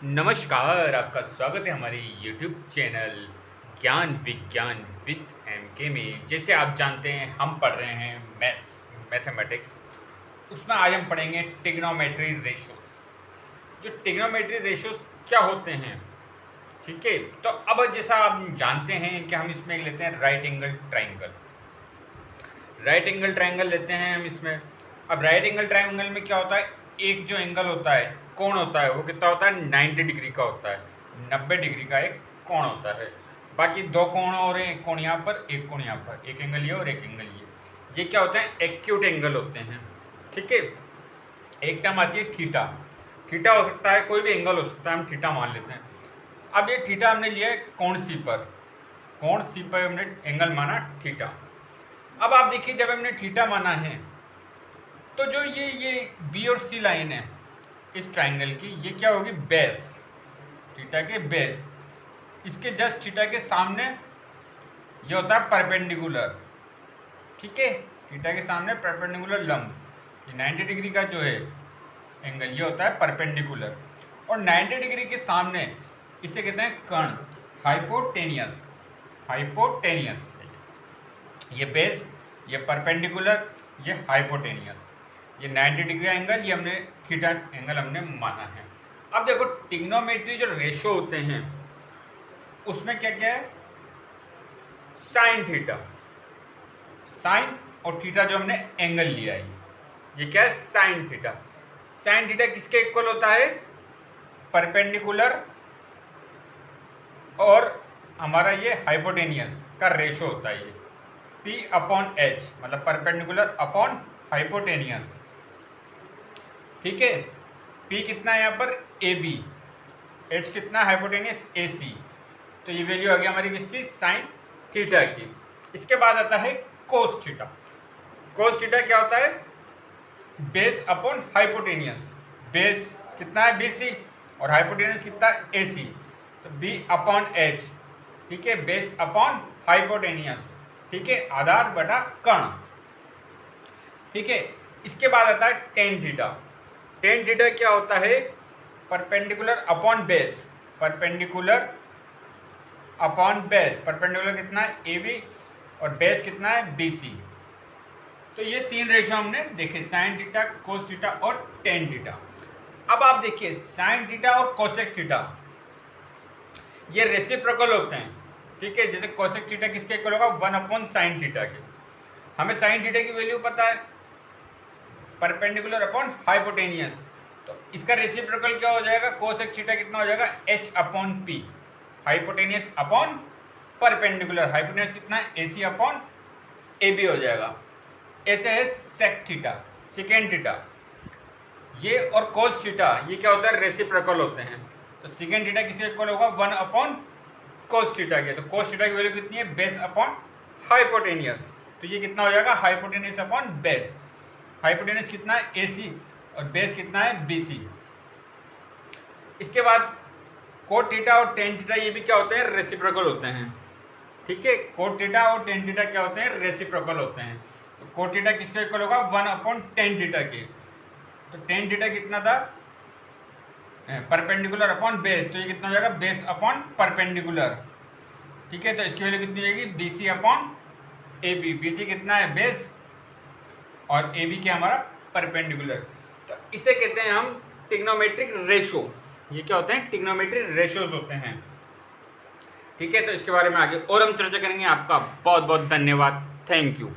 नमस्कार, आपका स्वागत है हमारे YouTube चैनल ज्ञान विज्ञान विद MK में। जैसे आप जानते हैं हम पढ़ रहे हैं मैथमेटिक्स। उसमें आज हम पढ़ेंगे ट्रिग्नोमेट्री रेशोस। जो ट्रिग्नोमेट्री रेशोस क्या होते हैं, ठीक है। तो अब जैसा आप जानते हैं कि हम इसमें लेते हैं राइट एंगल ट्राइंगल लेते हैं हम इसमें। अब राइट एंगल ट्राइंगल में क्या होता है, एक जो एंगल होता है, कोण होता है, वो कितना होता है 90 डिग्री का होता है। 90 डिग्री का एक कोण होता है। बाकी दो कोण और एक कोण यहाँ पर, एक कोण यहाँ पर, एक एंगल ये और एक एंगल ये क्या होते हैं, एक्यूट एंगल होते हैं, ठीक है। एक टर्म आती है थीटा। थीटा हो सकता है, कोई भी एंगल हो सकता है, हम थीटा मान लेते हैं। अब ये थीटा हमने लिया है कोण सी पर हमने एंगल माना थीटा। अब आप देखिए, जब हमने थीटा माना है तो जो ये बी और सी लाइन है इस ट्राइंगल की, ये क्या होगी, बेस, थीटा के बेस। इसके जस्ट थीटा के सामने ये होता है परपेंडिकुलर, ठीक है। थीटा के सामने परपेंडिकुलर लंब, ये 90 डिग्री का जो है एंगल, ये होता है परपेंडिकुलर। और 90 डिग्री के सामने इसे कहते हैं कर्ण, हाइपोटेनियस। ये बेस, ये परपेंडिकुलर, ये हाइपोटेनियस। ये 90 डिग्री एंगल, ये हमने थीटा एंगल हमने माना है। अब देखो, ट्रिग्नोमेट्री जो रेशो होते हैं उसमें क्या क्या है, साइन थीटा, साइन और थीटा जो हमने एंगल लिया है, ये क्या है, साइन थीटा। साइन थीटा किसके इक्वल होता है, परपेंडिकुलर और हमारा ये हाइपोटेनियस का रेशो होता है, ये P/H, मतलब परपेंडिकुलर अपॉन हाइपोटेनियस, ठीक है। P कितना है यहाँ पर, AB, H कितना है हाइपोटेनियस, AC। तो ये वैल्यू आ गई हमारी किसकी, साइन थीटा की। इसके बाद आता है कोस थीटा। कोस थीटा क्या होता है, बेस अपॉन हाइपोटेनियस। बेस कितना है BC और हाइपोटेनियस कितना है AC, तो B/H, ठीक है, बेस अपॉन हाइपोटेनियस, ठीक है, आधार बटा कर्ण, ठीक है। इसके बाद आता है टेन थीटा। टेन थीटा क्या होता है, परपेंडिकुलर अपॉन बेस, परपेंडिकुलर कितना है AB और बेस कितना है BC। तो ये तीन रेशो हमने देखे, साइन थीटा, कोस थीटा और टेन थीटा। अब आप देखिए, साइन थीटा और कोसेक थीटा ये रेसिप्रोकल होते हैं, ठीक है। जैसे कोसेक थीटा किसके इक्वल होगा, 1/sin थीटा के। हमें साइन थीटा की वैल्यू पता है, परपेंडिकुलर अपॉन हाइपोटेनियस। तो इसका रेसिप्रोकल क्या हो जाएगा, कोसेक थीटा कितना हो जाएगा, H/P, hypotenuse upon perpendicular, hypotenuse कितना है AC/AB हो जाएगा। ऐसे है सेक थीटा, सेकेंड थीटा। ये और कोस थीटा ये क्या होता है, रेसिप्रोकल होते हैं। तो सेकेंड थीटा किसके इक्वल होगा, 1/cos थीटा के। तो cos थीटा की वैल्यू कितनी है, बेस अपॉन हाइपोटेनियस। तो ये कितना हो जाएगा, हाइपोटेनियस अपॉन बेस। हाइपोटेनियस कितना है AC और बेस कितना है BC। इसके बाद कोट थीटा और टेन थीटा ये भी क्या होते हैं, रेसिप्रोकल होते हैं, ठीक है। कोट थीटा और टेन थीटा क्या होते हैं, रेसिप्रोकल होते हैं। तो कोट थीटा किसके इक्वल होगा, 1/tan थीटा के। तो टेन थीटा कितना था, परपेंडिकुलर अपॉन बेस, तो ये कितना हो जाएगा, बेस अपॉन परपेंडिकुलर, ठीक है। तो इसकी वैल्यू कितनी जाएगी, BC/AB। BC कितना है, बेस, और AB क्या हमारा परपेंडिकुलर। तो इसे कहते हैं हम ट्रिग्नोमेट्रिक रेशो। ये क्या होते हैं, ट्रिग्नोमेट्रिक रेशोज होते हैं, ठीक है। तो इसके बारे में आगे और हम चर्चा करेंगे। आपका बहुत बहुत धन्यवाद, थैंक यू।